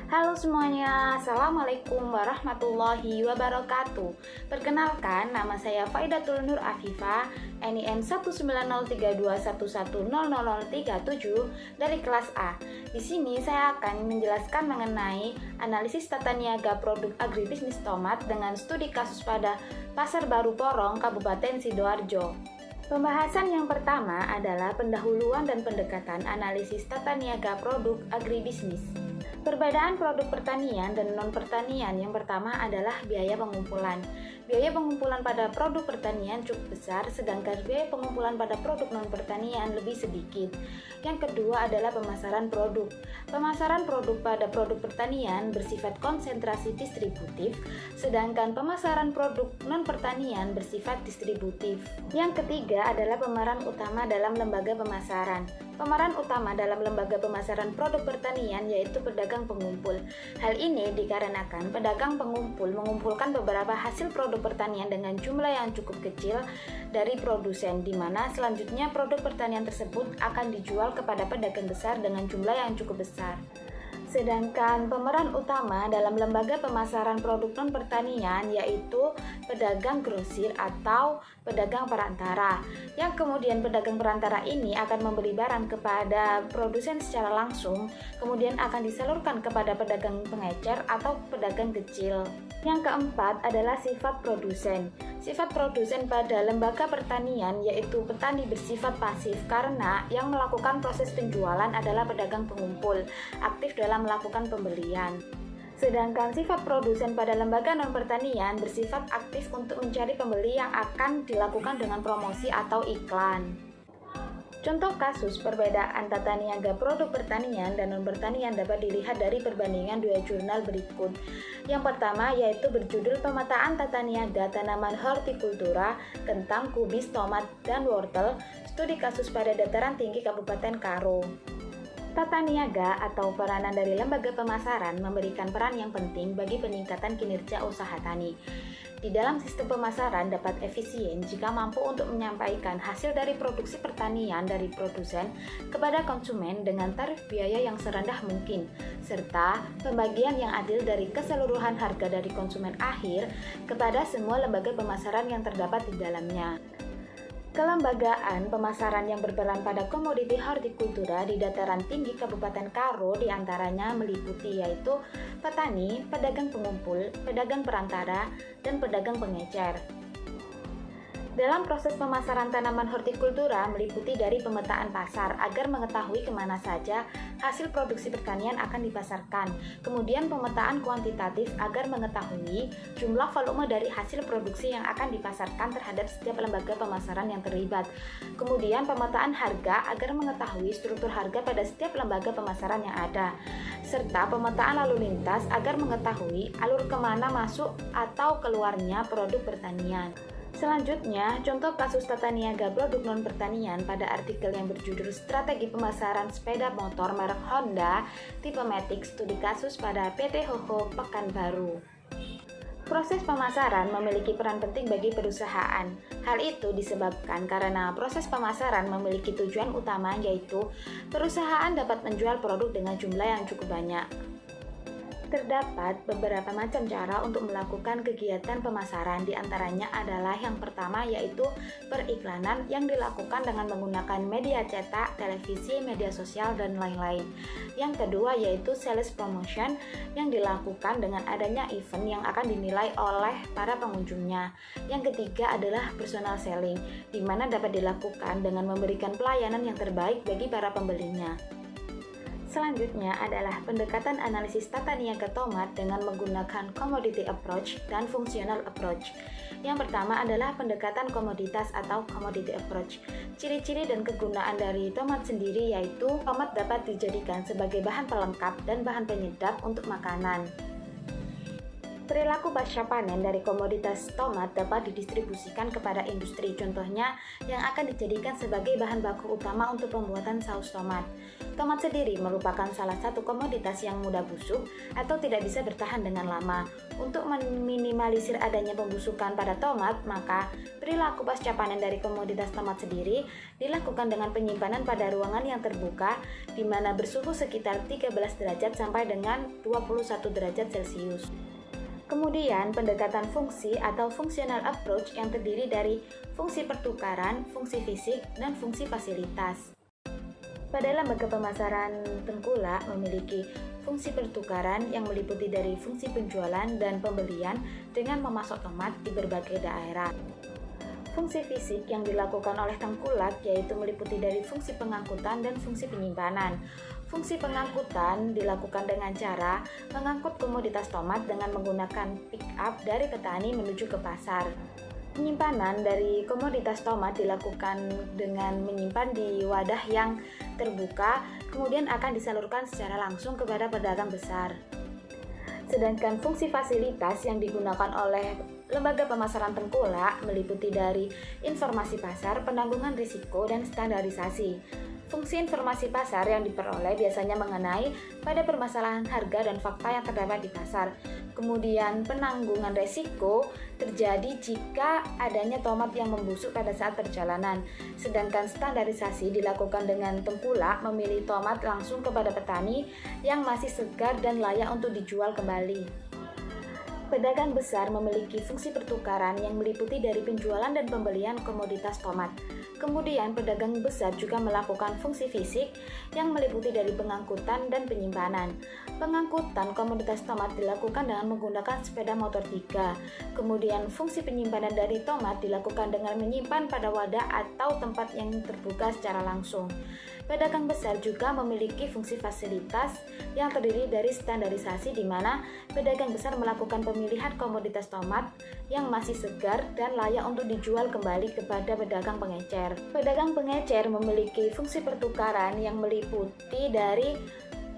Halo semuanya, Assalamualaikum warahmatullahi wabarakatuh. Perkenalkan, nama saya Faidatul Nur Afifah, NIM 1903211000037 dari kelas A. Di sini saya akan menjelaskan mengenai analisis tata niaga produk agribisnis tomat dengan studi kasus pada Pasar Baru Porong, Kabupaten Sidoarjo. Pembahasan yang pertama adalah pendahuluan dan pendekatan analisis tata niaga produk agribisnis. Perbedaan produk pertanian dan non-pertanian yang pertama adalah biaya pengumpulan. Biaya pengumpulan pada produk pertanian cukup besar, sedangkan biaya pengumpulan pada produk non-pertanian lebih sedikit. Yang kedua adalah pemasaran produk. Pemasaran produk pada produk pertanian bersifat konsentrasi distributif, sedangkan pemasaran produk non-pertanian bersifat distributif. Yang ketiga adalah pemeran utama dalam lembaga pemasaran. Pemeran utama dalam lembaga pemasaran produk pertanian yaitu pedagang pengumpul. Hal ini dikarenakan pedagang pengumpul mengumpulkan beberapa hasil produk pertanian dengan jumlah yang cukup kecil dari produsen, di mana selanjutnya produk pertanian tersebut akan dijual kepada pedagang besar dengan jumlah yang cukup besar. Sedangkan pemeran utama dalam lembaga pemasaran produk non-pertanian yaitu pedagang grosir atau pedagang perantara, yang kemudian pedagang perantara ini akan membeli barang kepada produsen secara langsung, kemudian akan disalurkan kepada pedagang pengecer atau pedagang kecil. Yang keempat adalah sifat produsen. Sifat produsen pada lembaga pertanian yaitu petani bersifat pasif karena yang melakukan proses penjualan adalah pedagang pengumpul, aktif dalam melakukan pembelian. Sedangkan sifat produsen pada lembaga non-pertanian bersifat aktif untuk mencari pembeli yang akan dilakukan dengan promosi atau iklan. Contoh kasus perbedaan tata niaga produk pertanian dan non-pertanian dapat dilihat dari perbandingan dua jurnal berikut. Yang pertama yaitu berjudul Pemetaan Tata Niaga Tanaman Hortikultura tentang kubis, tomat, dan wortel, studi kasus pada dataran tinggi Kabupaten Karo. Tata niaga atau peranan dari lembaga pemasaran memberikan peran yang penting bagi peningkatan kinerja usaha tani. Di dalam sistem pemasaran dapat efisien jika mampu untuk menyampaikan hasil dari produksi pertanian dari produsen kepada konsumen dengan tarif biaya yang serendah mungkin, serta pembagian yang adil dari keseluruhan harga dari konsumen akhir kepada semua lembaga pemasaran yang terdapat di dalamnya. Kelembagaan pemasaran yang berperan pada komoditi hortikultura di dataran tinggi Kabupaten Karo diantaranya meliputi yaitu petani, pedagang pengumpul, pedagang perantara, dan pedagang pengecer. Dalam proses pemasaran tanaman hortikultura meliputi dari pemetaan pasar agar mengetahui kemana saja hasil produksi pertanian akan dipasarkan. Kemudian pemetaan kuantitatif agar mengetahui jumlah volume dari hasil produksi yang akan dipasarkan terhadap setiap lembaga pemasaran yang terlibat. Kemudian pemetaan harga agar mengetahui struktur harga pada setiap lembaga pemasaran yang ada. Serta pemetaan lalu lintas agar mengetahui alur kemana masuk atau keluarnya produk pertanian. Selanjutnya, contoh kasus tata niaga produk non-pertanian pada artikel yang berjudul Strategi Pemasaran Sepeda Motor merek Honda tipe Matic, studi kasus pada PT Hoho Pekanbaru. Proses pemasaran memiliki peran penting bagi perusahaan. Hal itu disebabkan karena proses pemasaran memiliki tujuan utama yaitu perusahaan dapat menjual produk dengan jumlah yang cukup banyak. Terdapat beberapa macam cara untuk melakukan kegiatan pemasaran, diantaranya adalah yang pertama yaitu periklanan yang dilakukan dengan menggunakan media cetak, televisi, media sosial, dan lain-lain. Yang kedua yaitu sales promotion yang dilakukan dengan adanya event yang akan dinilai oleh para pengunjungnya. Yang ketiga adalah personal selling, di mana dapat dilakukan dengan memberikan pelayanan yang terbaik bagi para pembelinya. Selanjutnya adalah pendekatan analisis tata niaga tomat dengan menggunakan commodity approach dan functional approach. Yang pertama adalah pendekatan komoditas atau commodity approach. Ciri-ciri dan kegunaan dari tomat sendiri yaitu tomat dapat dijadikan sebagai bahan pelengkap dan bahan penyedap untuk makanan. Perilaku pasca panen dari komoditas tomat dapat didistribusikan kepada industri, contohnya yang akan dijadikan sebagai bahan baku utama untuk pembuatan saus tomat. Tomat sendiri merupakan salah satu komoditas yang mudah busuk atau tidak bisa bertahan dengan lama. Untuk meminimalisir adanya pembusukan pada tomat, maka perilaku pasca panen dari komoditas tomat sendiri dilakukan dengan penyimpanan pada ruangan yang terbuka di mana bersuhu sekitar 13 derajat sampai dengan 21 derajat Celcius. Kemudian, pendekatan fungsi atau functional approach yang terdiri dari fungsi pertukaran, fungsi fisik, dan fungsi fasilitas. Pada lembaga pemasaran tengkulak memiliki fungsi pertukaran yang meliputi dari fungsi penjualan dan pembelian dengan memasok tomat di berbagai daerah. Fungsi fisik yang dilakukan oleh tengkulak yaitu meliputi dari fungsi pengangkutan dan fungsi penyimpanan. Fungsi pengangkutan dilakukan dengan cara mengangkut komoditas tomat dengan menggunakan pick up dari petani menuju ke pasar. Penyimpanan dari komoditas tomat dilakukan dengan menyimpan di wadah yang terbuka, kemudian akan disalurkan secara langsung kepada pedagang besar. Sedangkan fungsi fasilitas yang digunakan oleh lembaga pemasaran tengkulak meliputi dari informasi pasar, penanggungan risiko, dan standarisasi. Fungsi informasi pasar yang diperoleh biasanya mengenai pada permasalahan harga dan fakta yang terdapat di pasar. Kemudian penanggungan risiko terjadi jika adanya tomat yang membusuk pada saat perjalanan. Sedangkan standarisasi dilakukan dengan tengkulak memilih tomat langsung kepada petani yang masih segar dan layak untuk dijual kembali. Pedagang besar memiliki fungsi pertukaran yang meliputi dari penjualan dan pembelian komoditas tomat. Kemudian, pedagang besar juga melakukan fungsi fisik yang meliputi dari pengangkutan dan penyimpanan. Pengangkutan komoditas tomat dilakukan dengan menggunakan sepeda motor 3. Kemudian, fungsi penyimpanan dari tomat dilakukan dengan menyimpan pada wadah atau tempat yang terbuka secara langsung. Pedagang besar juga memiliki fungsi fasilitas yang terdiri dari standarisasi di mana pedagang besar melakukan pemilihan komoditas tomat yang masih segar dan layak untuk dijual kembali kepada pedagang pengecer. Pedagang pengecer memiliki fungsi pertukaran yang meliputi dari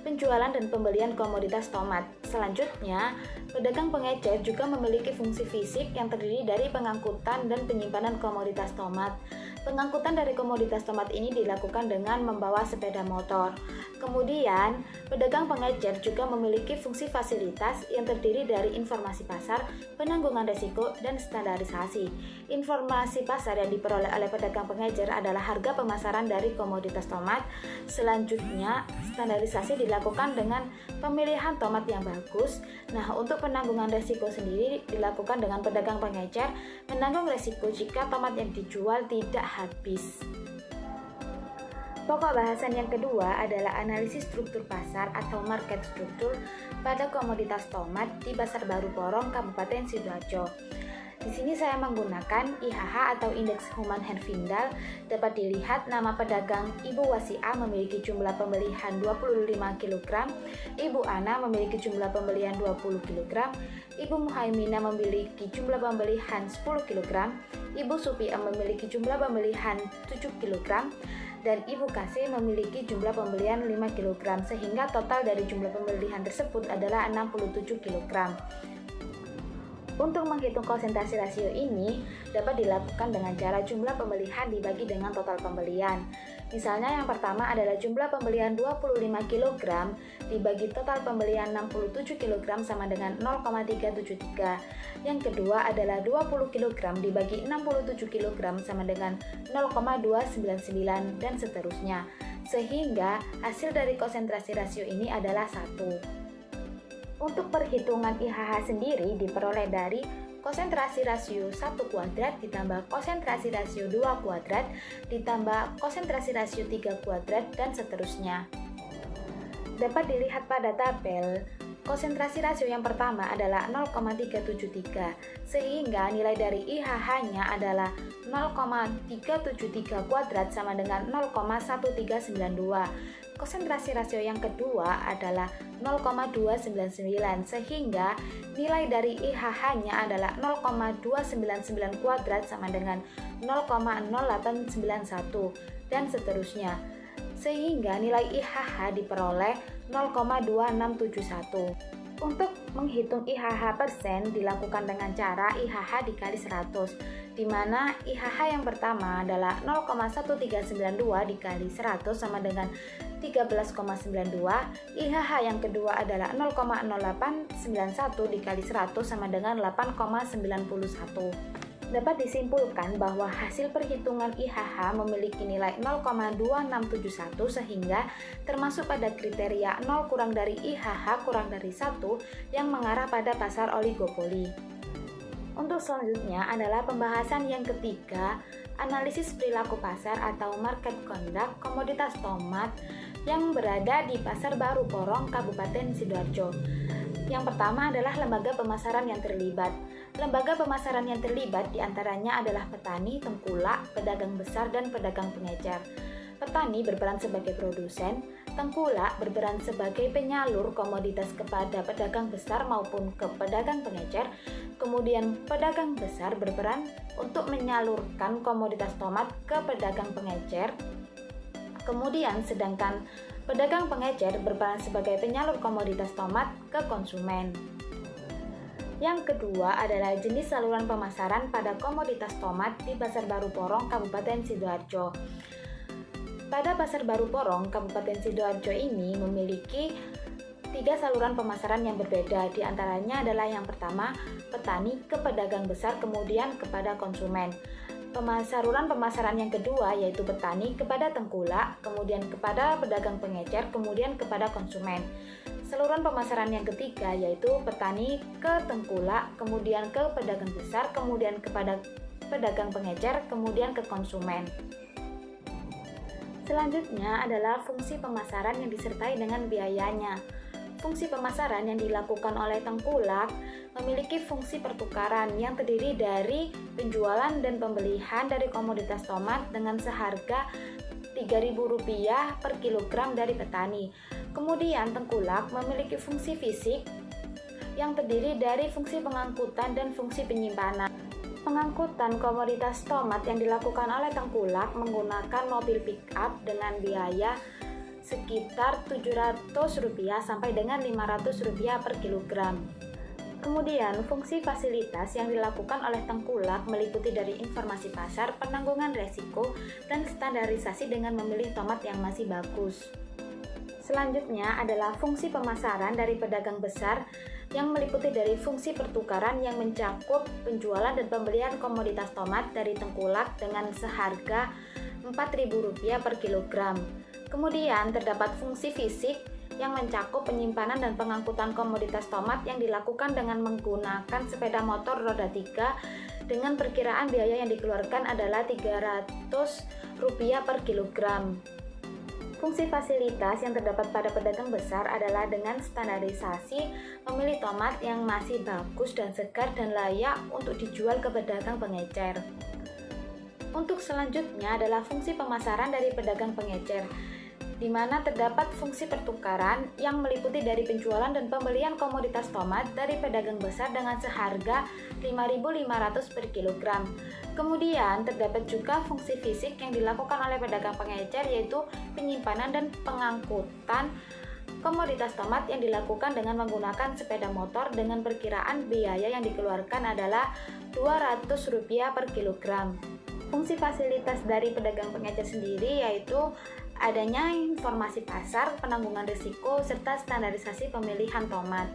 penjualan dan pembelian komoditas tomat. Selanjutnya, pedagang pengecer juga memiliki fungsi fisik yang terdiri dari pengangkutan dan penyimpanan komoditas tomat. Pengangkutan dari komoditas tomat ini dilakukan dengan membawa sepeda motor. Kemudian, pedagang pengecer juga memiliki fungsi fasilitas yang terdiri dari informasi pasar, penanggungan risiko, dan standarisasi. Informasi pasar yang diperoleh oleh pedagang pengecer adalah harga pemasaran dari komoditas tomat. Selanjutnya, standarisasi dilakukan dengan pemilihan tomat yang bagus. Nah, untuk penanggungan risiko sendiri dilakukan dengan pedagang pengecer menanggung risiko jika tomat yang dijual tidak habis. Pokok bahasan yang kedua adalah analisis struktur pasar atau market structure pada komoditas tomat di Pasar Baru Porong, Kabupaten Sidoarjo. Di sini saya menggunakan IHH atau Indeks Human Herfindahl. Dapat dilihat nama pedagang Ibu Wasiah memiliki jumlah pembelian 25 kg, Ibu Ana memiliki jumlah pembelian 20 kg, Ibu Muhaimina memiliki jumlah pembelian 10 kg, Ibu Supia memiliki jumlah pembelian 7 kg, dan Ibu Kasih memiliki jumlah pembelian 5 kg, sehingga total dari jumlah pembelian tersebut adalah 67 kg. Untuk menghitung konsentrasi rasio ini dapat dilakukan dengan cara jumlah pembelian dibagi dengan total pembelian. Misalnya yang pertama adalah jumlah pembelian 25 kg dibagi total pembelian 67 kg sama dengan 0,373. Yang kedua adalah 20 kg dibagi 67 kg sama dengan 0,299 dan seterusnya. Sehingga hasil dari konsentrasi rasio ini adalah 1. Untuk perhitungan IHH sendiri diperoleh dari konsentrasi rasio 1 kuadrat ditambah konsentrasi rasio 2 kuadrat ditambah konsentrasi rasio 3 kuadrat dan seterusnya. Dapat dilihat pada tabel, konsentrasi rasio yang pertama adalah 0,373 sehingga nilai dari IHH-nya adalah 0,373 kuadrat sama dengan 0,1392. Konsentrasi rasio yang kedua adalah 0,299 sehingga nilai dari IHH-nya adalah 0,299 kuadrat sama dengan 0,0891 dan seterusnya. Sehingga nilai IHH diperoleh 0,2671. Untuk menghitung IHH persen dilakukan dengan cara IHH dikali 100, di mana IHH yang pertama adalah 0,1392 dikali 100 sama dengan 13,92, IHH yang kedua adalah 0,0891 dikali 100 sama dengan 8,91. Dapat disimpulkan bahwa hasil perhitungan IHH memiliki nilai 0,2671 sehingga termasuk pada kriteria 0 kurang dari IHH kurang dari 1 yang mengarah pada pasar oligopoli. Untuk selanjutnya adalah pembahasan yang ketiga, analisis perilaku pasar atau market conduct komoditas tomat yang berada di Pasar Baru Porong, Kabupaten Sidoarjo. Yang pertama adalah lembaga pemasaran yang terlibat. Lembaga pemasaran yang terlibat diantaranya adalah petani, tengkulak, pedagang besar, dan pedagang pengecer. Petani berperan sebagai produsen, tengkulak berperan sebagai penyalur komoditas kepada pedagang besar maupun ke pedagang pengecer, kemudian pedagang besar berperan untuk menyalurkan komoditas tomat ke pedagang pengecer, kemudian sedangkan pedagang pengecer berperan sebagai penyalur komoditas tomat ke konsumen. Yang kedua adalah jenis saluran pemasaran pada komoditas tomat di Pasar Baru Porong, Kabupaten Sidoarjo. Pada Pasar Baru Porong, Kabupaten Sidoarjo ini memiliki 3 saluran pemasaran yang berbeda. Di antaranya adalah yang pertama, petani ke pedagang besar kemudian kepada konsumen. Saluran pemasaran yang kedua yaitu petani kepada tengkulak, kemudian kepada pedagang pengecer, kemudian kepada konsumen. Saluran pemasaran yang ketiga yaitu petani ke tengkulak, kemudian ke pedagang besar, kemudian kepada pedagang pengecer, kemudian ke konsumen. Selanjutnya adalah fungsi pemasaran yang disertai dengan biayanya. Fungsi pemasaran yang dilakukan oleh tengkulak memiliki fungsi pertukaran yang terdiri dari penjualan dan pembelian dari komoditas tomat dengan seharga Rp3.000 per kilogram dari petani. Kemudian tengkulak memiliki fungsi fisik yang terdiri dari fungsi pengangkutan dan fungsi penyimpanan. Pengangkutan komoditas tomat yang dilakukan oleh tengkulak menggunakan mobil pick up dengan biaya sekitar Rp700 sampai dengan Rp500 per kilogram. Kemudian, fungsi fasilitas yang dilakukan oleh tengkulak meliputi dari informasi pasar, penanggungan resiko, dan standarisasi dengan memilih tomat yang masih bagus. Selanjutnya adalah fungsi pemasaran dari pedagang besar yang meliputi dari fungsi pertukaran yang mencakup penjualan dan pembelian komoditas tomat dari tengkulak dengan seharga Rp4.000 per kilogram. Kemudian terdapat fungsi fisik yang mencakup penyimpanan dan pengangkutan komoditas tomat yang dilakukan dengan menggunakan sepeda motor roda 3 dengan perkiraan biaya yang dikeluarkan adalah Rp300 per kilogram. Fungsi fasilitas yang terdapat pada pedagang besar adalah dengan standarisasi memilih tomat yang masih bagus dan segar dan layak untuk dijual ke pedagang pengecer. Untuk selanjutnya adalah fungsi pemasaran dari pedagang pengecer, di mana terdapat fungsi pertukaran yang meliputi dari penjualan dan pembelian komoditas tomat dari pedagang besar dengan seharga Rp5.500 per kilogram. Kemudian terdapat juga fungsi fisik yang dilakukan oleh pedagang pengecer yaitu penyimpanan dan pengangkutan komoditas tomat yang dilakukan dengan menggunakan sepeda motor dengan perkiraan biaya yang dikeluarkan adalah Rp200 per kilogram. Fungsi fasilitas dari pedagang pengecer sendiri yaitu adanya informasi pasar, penanggungan risiko, serta standarisasi pemilihan tomat.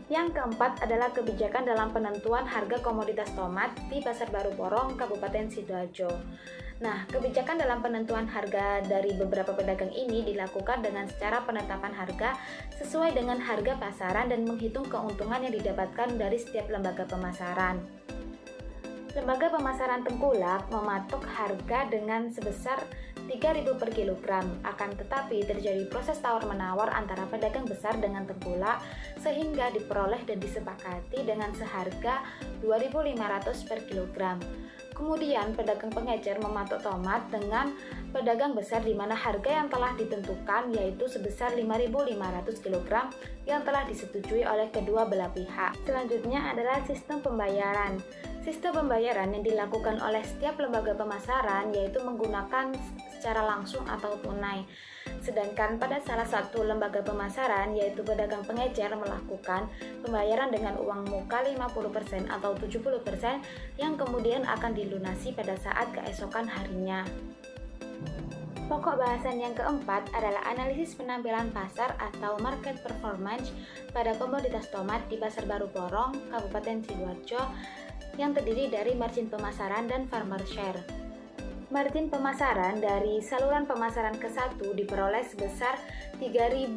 Yang keempat adalah kebijakan dalam penentuan harga komoditas tomat di Pasar Baru Porong, Kabupaten Sidoarjo. Nah, kebijakan dalam penentuan harga dari beberapa pedagang ini dilakukan dengan secara penetapan harga sesuai dengan harga pasaran dan menghitung keuntungan yang didapatkan dari setiap lembaga pemasaran. Lembaga pemasaran tengkulak mematok harga dengan sebesar Rp3.000 per kilogram, akan tetapi terjadi proses tawar-menawar antara pedagang besar dengan tengkulak sehingga diperoleh dan disepakati dengan seharga Rp2.500 per kilogram. Kemudian pedagang pengecer mematok tomat dengan pedagang besar di mana harga yang telah ditentukan yaitu sebesar Rp5.500 kg yang telah disetujui oleh kedua belah pihak. Selanjutnya adalah sistem pembayaran. Sistem pembayaran yang dilakukan oleh setiap lembaga pemasaran yaitu menggunakan secara langsung atau tunai. Sedangkan pada salah satu lembaga pemasaran, yaitu pedagang pengecer, melakukan pembayaran dengan uang muka 50% atau 70% yang kemudian akan dilunasi pada saat keesokan harinya. Pokok bahasan yang keempat adalah analisis penampilan pasar atau market performance pada komoditas tomat di Pasar Baru Porong, Kabupaten Sidoarjo, yang terdiri dari margin pemasaran dan farmer share. Margin pemasaran dari saluran pemasaran ke-1 diperoleh sebesar Rp3.000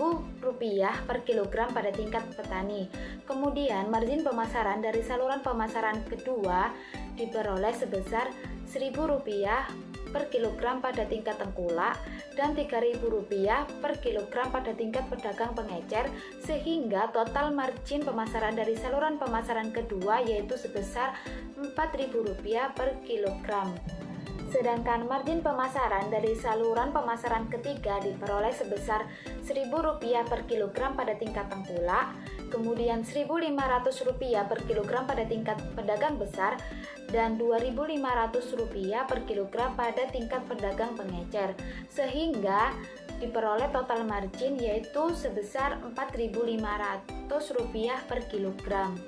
per kilogram pada tingkat petani. Kemudian margin pemasaran dari saluran pemasaran kedua diperoleh sebesar Rp1.000 per kilogram pada tingkat tengkulak dan Rp3.000 per kilogram pada tingkat pedagang pengecer, sehingga total margin pemasaran dari saluran pemasaran kedua yaitu sebesar Rp4.000 per kilogram. Sedangkan margin pemasaran dari saluran pemasaran ketiga diperoleh sebesar Rp1.000 per kilogram pada tingkat tengkulak, kemudian Rp1.500 per kilogram pada tingkat pedagang besar, dan Rp2.500 per kilogram pada tingkat pedagang pengecer, sehingga diperoleh total margin yaitu sebesar Rp4.500 per kilogram.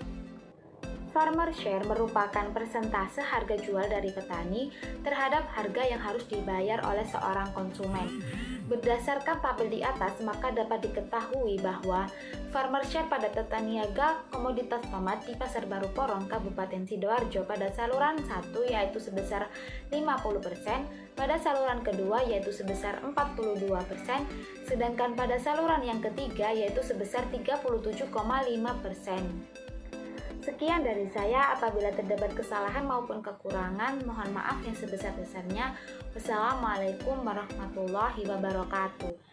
Farmer share merupakan persentase harga jual dari petani terhadap harga yang harus dibayar oleh seorang konsumen. Berdasarkan tabel di atas, maka dapat diketahui bahwa farmer share pada tata niaga komoditas tomat di Pasar Baru Porong, Kabupaten Sidoarjo pada saluran 1 yaitu sebesar 50%, pada saluran kedua yaitu sebesar 42%, sedangkan pada saluran yang ketiga yaitu sebesar 37,5%. Sekian dari saya, apabila terdapat kesalahan maupun kekurangan, mohon maaf yang sebesar-besarnya. Wassalamualaikum warahmatullahi wabarakatuh.